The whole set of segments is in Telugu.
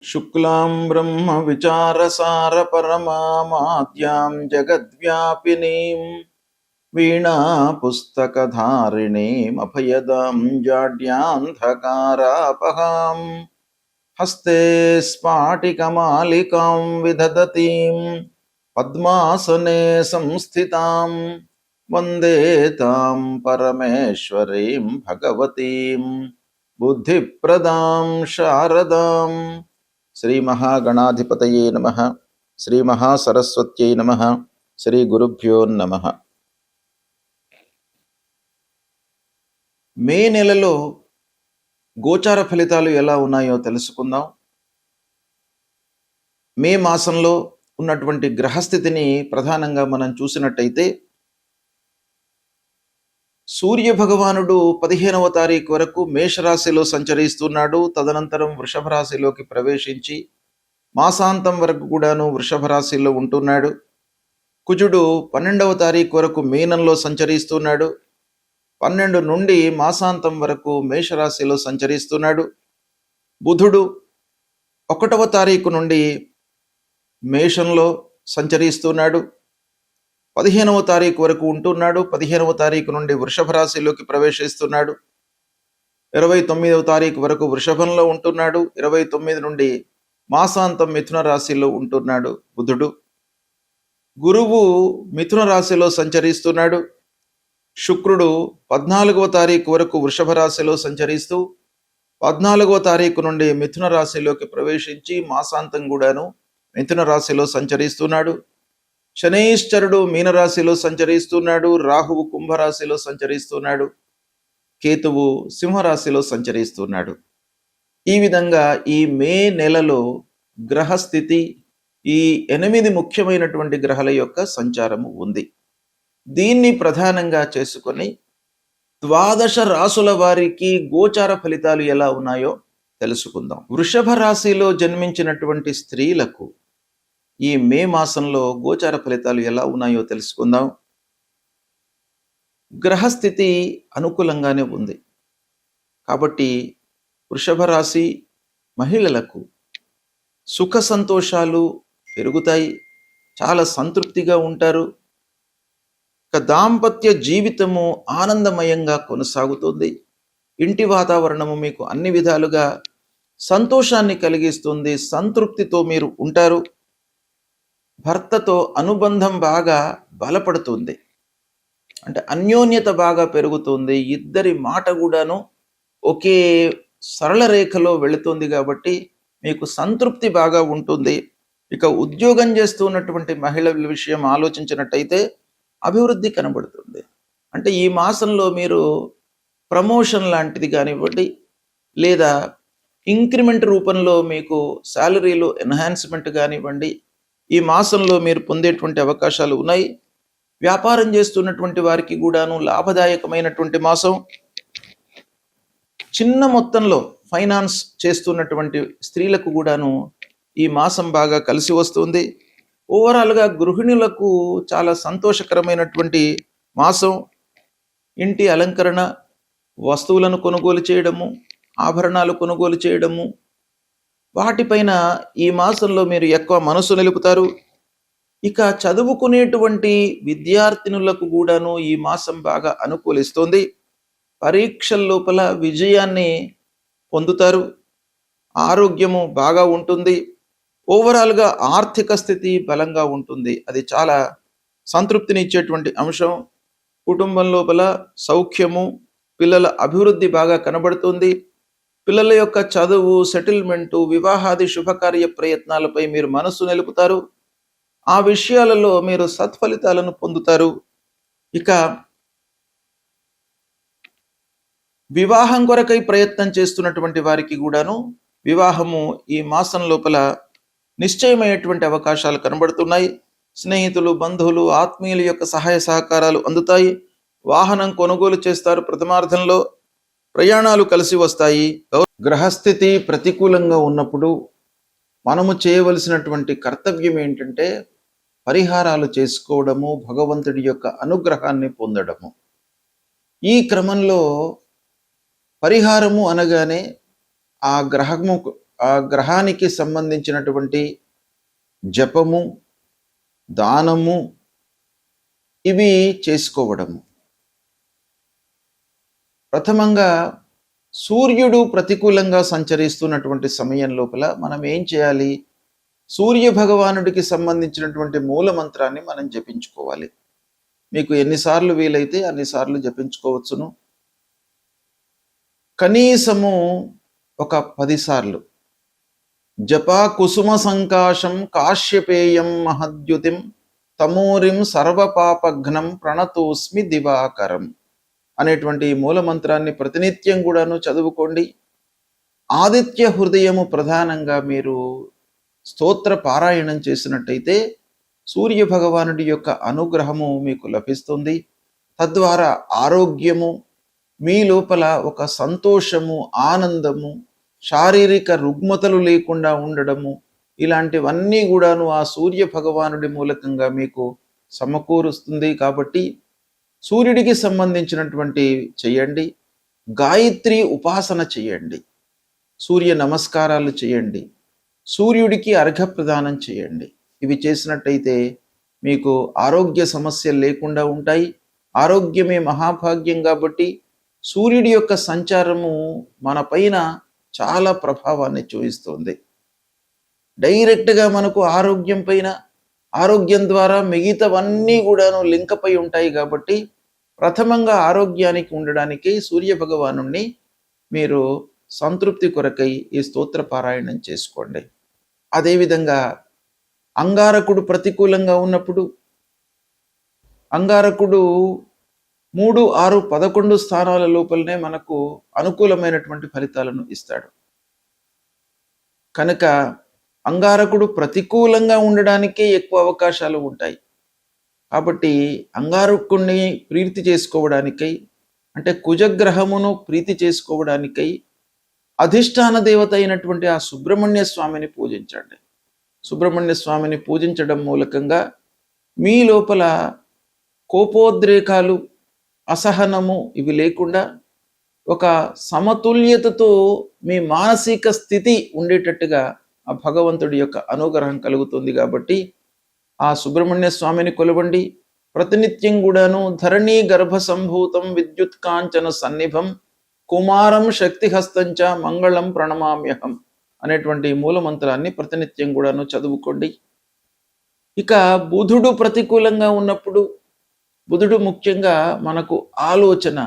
शुक्लां ब्रह्म विचारसार परमामाद्यां जगद्व्यापिनीं वीणा पुस्तकधारिणीम् अभयदां जाड्यान्धकारापहां हस्ते स्फाटिकमालिकां विदधतीं पद्मासने संस्थितां वन्दे तां परमेश्वरीं भगवतीं बुद्धिप्रदां शारदां। శ్రీ మహాగణాధిపతయే నమః. శ్రీ మహాసరస్వత్యై నమః. శ్రీ గురుభ్యో నమః. మే నెలలో గోచార ఫలితాలు ఎలా ఉన్నాయో తెలుసుకుందాం. మే మాసంలో ఉన్నటువంటి గ్రహస్థితిని ప్రధానంగా మనం చూసినట్టయితే సూర్య భగవానుడు 15వ తారీఖు వరకు మేషరాశిలో సంచరిస్తున్నాడు. తదనంతరం వృషభ రాశిలోకి ప్రవేశించి మాసాంతం వరకు కూడాను వృషభ రాశిలో ఉంటున్నాడు. కుజుడు 12వ తారీఖు వరకు మీనంలో సంచరిస్తున్నాడు. 12 నుండి మాసాంతం వరకు మేషరాశిలో సంచరిస్తున్నాడు. బుధుడు 1వ తారీఖు నుండి మేషంలో సంచరిస్తున్నాడు. 15వ తారీఖు వరకు ఉంటున్నాడు. 15వ తారీఖు నుండి వృషభ రాశిలోకి ప్రవేశిస్తున్నాడు. 29వ తారీఖు వరకు వృషభంలో ఉంటున్నాడు. 29 నుండి మాసాంతం మిథున రాశిలో ఉంటున్నాడు బుధుడు. గురువు మిథున రాశిలో సంచరిస్తున్నాడు. శుక్రుడు 14వ తారీఖు వరకు వృషభ రాశిలో సంచరిస్తూ 14వ తారీఖు నుండి మిథున రాశిలోకి ప్రవేశించి మాసాంతం కూడాను మిథున రాశిలో సంచరిస్తున్నాడు. శనైశ్చరుడు మీనరాశిలో సంచరిస్తున్నాడు. రాహువు కుంభరాశిలో సంచరిస్తున్నాడు. కేతువు సింహరాశిలో సంచరిస్తున్నాడు. ఈ విధంగా ఈ మే నెలలో గ్రహస్థితి ఈ 8 ముఖ్యమైనటువంటి గ్రహాల యొక్క సంచారము ఉంది. దీన్ని ప్రధానంగా చేసుకొని 12 రాసుల వారికి గోచార ఫలితాలు ఎలా ఉన్నాయో తెలుసుకుందాం. వృషభ రాశిలో జన్మించినటువంటి స్త్రీలకు ఈ మే మాసంలో గోచార ఫలితాలు ఎలా ఉన్నాయో తెలుసుకుందాం. గ్రహస్థితి అనుకూలంగానే ఉంది కాబట్టి వృషభ రాశి మహిళలకు సుఖ సంతోషాలు పెరుగుతాయి. చాలా సంతృప్తిగా ఉంటారు. దాంపత్య జీవితము ఆనందమయంగా కొనసాగుతుంది. ఇంటి వాతావరణము మీకు అన్ని విధాలుగా సంతోషాన్ని కలిగిస్తుంది. సంతృప్తితో మీరు ఉంటారు. భర్తతో అనుబంధం బాగా బలపడుతుంది. అంటే అన్యోన్యత బాగా పెరుగుతుంది. ఇద్దరి మాట కూడాను ఒకే సరళ రేఖలో వెళుతుంది కాబట్టి మీకు సంతృప్తి బాగా ఉంటుంది. ఇక ఉద్యోగం చేస్తున్నటువంటి మహిళల విషయం ఆలోచించినట్టయితే అభివృద్ధి కనబడుతుంది. అంటే ఈ మాసంలో మీరు ప్రమోషన్ లాంటిది కానివ్వండి లేదా ఇంక్రిమెంట్ రూపంలో మీకు శాలరీలో ఎన్హాన్స్మెంట్ కానివ్వండి ఈ మాసంలో మీరు పొందేటువంటి అవకాశాలు ఉన్నాయి. వ్యాపారం చేస్తున్నటువంటి వారికి కూడాను లాభదాయకమైనటువంటి మాసం. చిన్న మొత్తంలో ఫైనాన్స్ చేస్తున్నటువంటి స్త్రీలకు కూడాను ఈ మాసం బాగా కలిసి వస్తుంది. ఓవరాల్గా గృహిణులకు చాలా సంతోషకరమైనటువంటి మాసం. ఇంటి అలంకరణ వస్తువులను కొనుగోలు చేయడము, ఆభరణాలు కొనుగోలు చేయడము, వాటిపైన ఈ మాసంలో మీరు ఎక్కువ మనసు నిలుపుతారు. ఇక చదువుకునేటువంటి విద్యార్థినులకు కూడాను ఈ మాసం బాగా అనుకూలిస్తుంది. పరీక్షల లోపల విజయాన్ని పొందుతారు. ఆరోగ్యము బాగా ఉంటుంది. ఓవరాల్గా ఆర్థిక స్థితి బలంగా ఉంటుంది. అది చాలా సంతృప్తిని ఇచ్చేటువంటి అంశం. కుటుంబం లోపల సౌఖ్యము, పిల్లల అభివృద్ధి బాగా కనబడుతుంది. పిల్లల యొక్క చదువు, సెటిల్మెంటు, వివాహాది శుభకార్య ప్రయత్నాలపై మీరు మనస్సు నిలుపుతారు. ఆ విషయాలలో మీరు సత్ఫలితాలను పొందుతారు. ఇక వివాహం కొరకై ప్రయత్నం చేస్తున్నటువంటి వారికి కూడాను వివాహము ఈ మాసం లోపల నిశ్చయమైనటువంటి అవకాశాలు కనబడుతున్నాయి. స్నేహితులు, బంధువులు, ఆత్మీయుల యొక్క సహాయ సహకారాలు అందుతాయి. వాహనం కొనుగోలు చేస్తారు. ప్రథమార్థంలో ప్రయాణాలు కలిసి వస్తాయి. గ్రహస్థితి ప్రతికూలంగా ఉన్నప్పుడు మనము చేయవలసినటువంటి కర్తవ్యం ఏంటంటే పరిహారాలు చేసుకోవడము, భగవంతుడి యొక్క అనుగ్రహాన్ని పొందడము. ఈ క్రమంలో పరిహారము అనగానే ఆ గ్రహము ఆ గ్రహానికి సంబంధించినటువంటి జపము, దానము ఇవి చేసుకోవడము. ప్రథమంగా సూర్యుడు ప్రతికూలంగా సంచరిస్తున్నటువంటి సమయం లోపల మనం ఏం చేయాలి? సూర్య భగవానుడికి సంబంధించినటువంటి మూల మంత్రాన్ని మనం జపించుకోవాలి. మీకు ఎన్నిసార్లు వీలైతే అన్నిసార్లు జపించుకోవచ్చును. కనీసము ఒక 10 సార్లు. జపా కుసుమ సంకాశం కాశ్యపేయం మహద్యుతిం తమూరిం సర్వపాపఘ్నం ప్రణతోస్మి దివాకరం అనేటువంటి మూల మంత్రాన్ని ప్రతినిత్యం కూడాను చదువుకోండి. ఆదిత్య హృదయము ప్రధానంగా మీరు స్తోత్ర పారాయణం చేసినట్టయితే సూర్య భగవానుడి యొక్క అనుగ్రహము మీకు లభిస్తుంది. తద్వారా ఆరోగ్యము, మీ లోపల ఒక సంతోషము, ఆనందము, శారీరక రుగ్మతలు లేకుండా ఉండడము, ఇలాంటివన్నీ కూడాను ఆ సూర్య భగవానుడి మూలకంగా మీకు సమకూరుస్తుంది. కాబట్టి సూర్యుడికి సంబంధించినటువంటి చేయండి. గాయత్రి ఉపాసన చేయండి. సూర్య నమస్కారాలు చేయండి. సూర్యుడికి అర్ఘ్య ప్రదానం చేయండి. ఇవి చేసినట్టయితే మీకు ఆరోగ్య సమస్యలు లేకుండా ఉంటాయి. ఆరోగ్యమే మహాభాగ్యం కాబట్టి సూర్యుడి యొక్క సంచారము మన పైన చాలా ప్రభావాన్ని చూపిస్తుంది. డైరెక్ట్గా మనకు ఆరోగ్యం పైన, ఆరోగ్యం ద్వారా మిగతావన్నీ కూడాను లింక్ అయి ఉంటాయి. కాబట్టి ప్రథమంగా ఆరోగ్యానికి ఉండడానికి సూర్య భగవాను మీరు సంతృప్తి కొరకై ఈ స్తోత్ర పారాయణం చేసుకోండి. అదేవిధంగా అంగారకుడు ప్రతికూలంగా ఉన్నప్పుడు, అంగారకుడు 3, 6, 11 స్థానాల లోపలనే మనకు అనుకూలమైనటువంటి ఫలితాలను ఇస్తాడు. కనుక అంగారకుడు ప్రతికూలంగా ఉండడానికే ఎక్కువ అవకాశాలు ఉంటాయి. కాబట్టి అంగారకుడిని ప్రీతి చేసుకోవడానికై, అంటే కుజగ్రహమును ప్రీతి చేసుకోవడానికై అధిష్టాన దేవత అయినటువంటి ఆ సుబ్రహ్మణ్య స్వామిని పూజించండి. సుబ్రహ్మణ్య స్వామిని పూజించడం మూలకంగా మీ లోపల కోపోద్రేకాలు, అసహనము ఇవి లేకుండా ఒక సమతుల్యతతో మీ మానసిక స్థితి ఉండేటట్టుగా ఆ భగవంతుడి యొక్క అనుగ్రహం కలుగుతుంది. కాబట్టి ఆ సుబ్రహ్మణ్య స్వామిని కొలవండి. ప్రతినిత్యం కూడాను ధరణీ గర్భ సంభూతం విద్యుత్ కాంచన సన్నిభం కుమారం శక్తిహస్తంచ మంగళం ప్రణమామ్యహం అనేటువంటి మూల మంత్రాన్ని ప్రతినిత్యం కూడాను చదువుకోండి. ఇక బుధుడు ప్రతికూలంగా ఉన్నప్పుడు, బుధుడు ముఖ్యంగా మనకు ఆలోచన,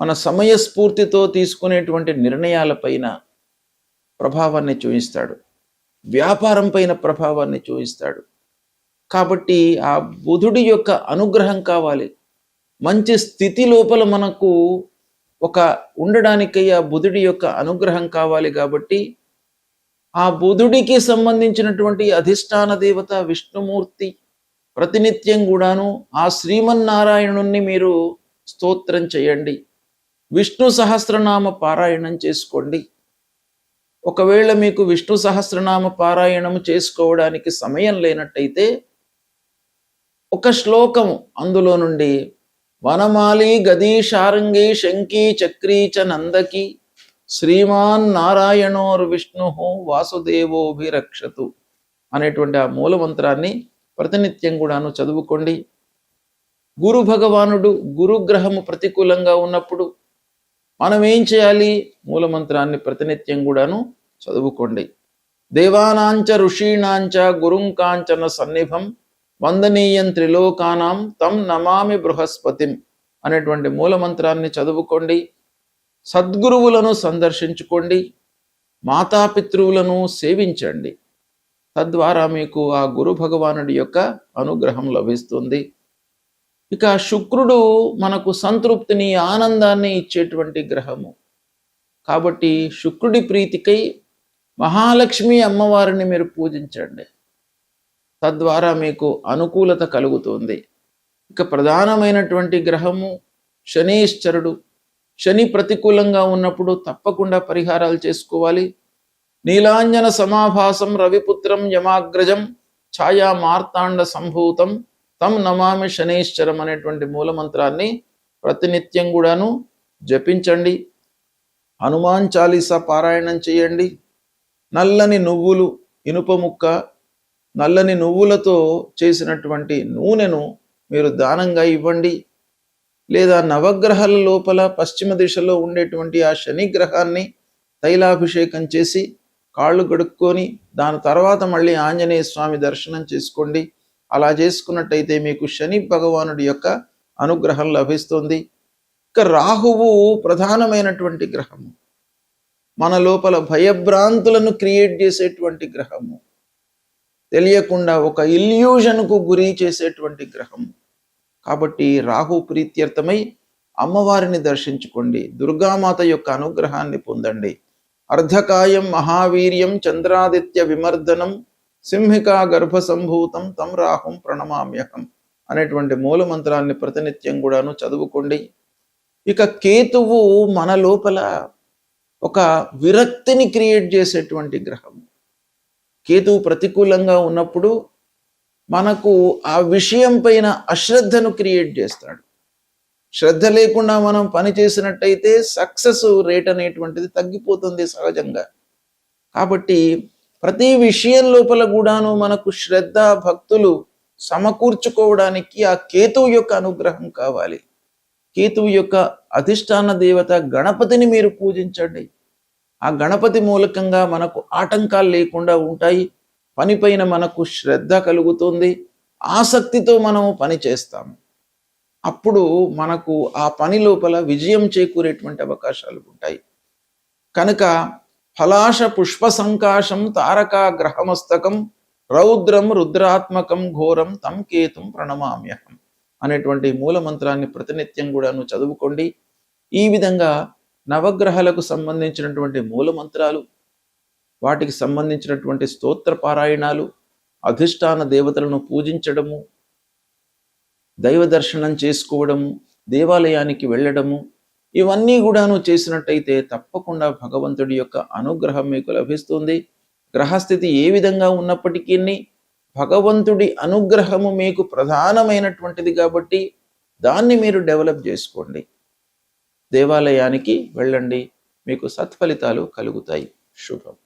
మన సమయస్ఫూర్తితో తీసుకునేటువంటి నిర్ణయాలపైన ప్రభావాన్ని చూపిస్తాడు. వ్యాపారం పైన ప్రభావాన్ని చూపిస్తాడు. కాబట్టి ఆ బుధుడి యొక్క అనుగ్రహం కావాలి. మంచి స్థితి లోపల మనకు ఒక ఉండడానికై ఆ బుధుడి యొక్క అనుగ్రహం కావాలి. కాబట్టి ఆ బుధుడికి సంబంధించినటువంటి అధిష్టాన దేవత విష్ణుమూర్తి ప్రతినిత్యం కూడాను ఆ శ్రీమన్నారాయణుణ్ణి మీరు స్తోత్రం చేయండి. విష్ణు సహస్రనామ పారాయణం చేసుకోండి. ఒకవేళ మీకు విష్ణు సహస్రనామ పారాయణం చేసుకోవడానికి సమయం లేనట్టయితే ఒక శ్లోకం అందులో నుండి వనమాలి గదీ శారంగి శంకీ చక్రీ చ నందకి శ్రీమాన్ నారాయణోర్ విష్ణు వాసుదేవోభిరక్షతు అనేటువంటి ఆ మూల మంత్రాన్ని ప్రతినిత్యం కూడాను చదువుకోండి. గురు భగవానుడు, గురుగ్రహము ప్రతికూలంగా ఉన్నప్పుడు మనం ఏం చేయాలి? మూల మంత్రాన్ని ప్రతినిత్యం కూడాను చదువుకోండి. దేవానాంచ ఋషీణాంచ గురుంకాంచన సన్నిభం వందనీయం త్రిలోకానాం తం నమామి బృహస్పతిం అనేటువంటి మూల మంత్రాన్ని చదువుకోండి. సద్గురువులను సందర్శించుకోండి. మాతాపితృవులను సేవించండి. తద్వారా మీకు ఆ గురు భగవానుడి యొక్క అనుగ్రహం లభిస్తుంది. ఇక శుక్రుడు మనకు సంతృప్తిని, ఆనందాన్ని ఇచ్చేటువంటి గ్రహము. కాబట్టి శుక్రుడి ప్రీతికై మహాలక్ష్మి అమ్మవారిని మీరు పూజించండి. తద్వారా మీకు అనుకూలత కలుగుతుంది. ఇక ప్రధానమైనటువంటి గ్రహము శనీశ్వరుడు. శని ప్రతికూలంగా ఉన్నప్పుడు తప్పకుండా పరిహారాలు చేసుకోవాలి. నీలాంజన సమాభాసం రవిపుత్రం యమాగ్రజం ఛాయా మార్తాండ సంభూతం తం నమామి శనీశ్వరం అనేటువంటి మూల మంత్రాన్ని ప్రతినిత్యం కూడాను జపించండి. హనుమాన్ చాలీసా పారాయణం చేయండి. నల్లని నువ్వులు, ఇనుప ముక్క, నల్లని నువ్వులతో చేసినటువంటి నూనెను మీరు దానంగా ఇవ్వండి. లేదా నవగ్రహాల లోపల పశ్చిమ దిశలో ఉండేటువంటి ఆ శని గ్రహాన్ని తైలాభిషేకం చేసి కాళ్ళు గడుక్కొని దాని తర్వాత మళ్ళీ ఆంజనేయ స్వామి దర్శనం చేసుకోండి. అలా చేసుకున్నట్టయితే మీకు శని భగవానుడి యొక్క అనుగ్రహం లభిస్తుంది. ఇక రాహువు ప్రధానమైనటువంటి గ్రహము, మన లోపల భయభ్రాంతులను క్రియేట్ చేసేటువంటి గ్రహము, తెలియకుండా ఒక ఇల్యూషన్కు గురి చేసేటువంటి గ్రహము. కాబట్టి రాహు ప్రీత్యర్థమై అమ్మవారిని దర్శించుకోండి, దుర్గామాత యొక్క అనుగ్రహాన్ని పొందండి. అర్ధకాయం మహావీర్యం చంద్రాదిత్య విమర్దనం సింహికా గర్భ సంభూతం తం రాహుం ప్రణమామ్యహం అనేటువంటి మూల మంత్రాన్ని ప్రతినిత్యం కూడాను చదువుకోండి. ఇక కేతువు మన లోపల ఒక విరక్తిని క్రియేట్ చేసేటువంటి గ్రహం. కేతువు ప్రతికూలంగా ఉన్నప్పుడు మనకు ఆ విషయం పైన అశ్రద్ధను క్రియేట్ చేస్తాడు. శ్రద్ధ లేకుండా మనం పని చేసినట్టయితే సక్సెస్ రేట్ అనేటువంటిది తగ్గిపోతుంది సహజంగా. కాబట్టి ప్రతి విషయం లోపల కూడాను మనకు శ్రద్ధ భక్తులు సమకూర్చుకోవడానికి ఆ కేతువు యొక్క అనుగ్రహం కావాలి. కేతువు యొక్క అధిష్టాన దేవత గణపతిని మీరు పూజించండి. ఆ గణపతి మూలకంగా మనకు ఆటంకాలు లేకుండా ఉంటాయి. పనిపైన మనకు శ్రద్ధ కలుగుతుంది, ఆసక్తితో మనము పని చేస్తాము. అప్పుడు మనకు ఆ పని లోపల విజయం చేకూరేటువంటి అవకాశాలు ఉంటాయి. కనుక ఫలాశ పుష్ప సంకాశం తారకా గ్రహమస్తకం రౌద్రం రుద్రాత్మకం ఘోరం తం కేతుం ప్రణమామ్యహం అనేటువంటి మూల మంత్రాన్ని ప్రతినిత్యం కూడాను చదువుకోండి. ఈ విధంగా నవగ్రహాలకు సంబంధించినటువంటి మూల మంత్రాలు, వాటికి సంబంధించినటువంటి స్తోత్ర పారాయణాలు, అధిష్టాన దేవతలను పూజించడము, దైవ దర్శనం చేసుకోవడము, దేవాలయానికి వెళ్ళడము, ఇవన్నీ కూడాను చేసినట్టయితే తప్పకుండా భగవంతుడి యొక్క అనుగ్రహం మీకు లభిస్తుంది. గ్రహస్థితి ఏ విధంగా ఉన్నప్పటికీ భగవంతుడి అనుగ్రహము మీకు ప్రధానమైనటువంటిది కాబట్టి దాన్ని మీరు డెవలప్ చేసుకోండి. దేవాలయానికి వెళ్ళండి, మీకు సత్ఫలితాలు కలుగుతాయి. శుభం.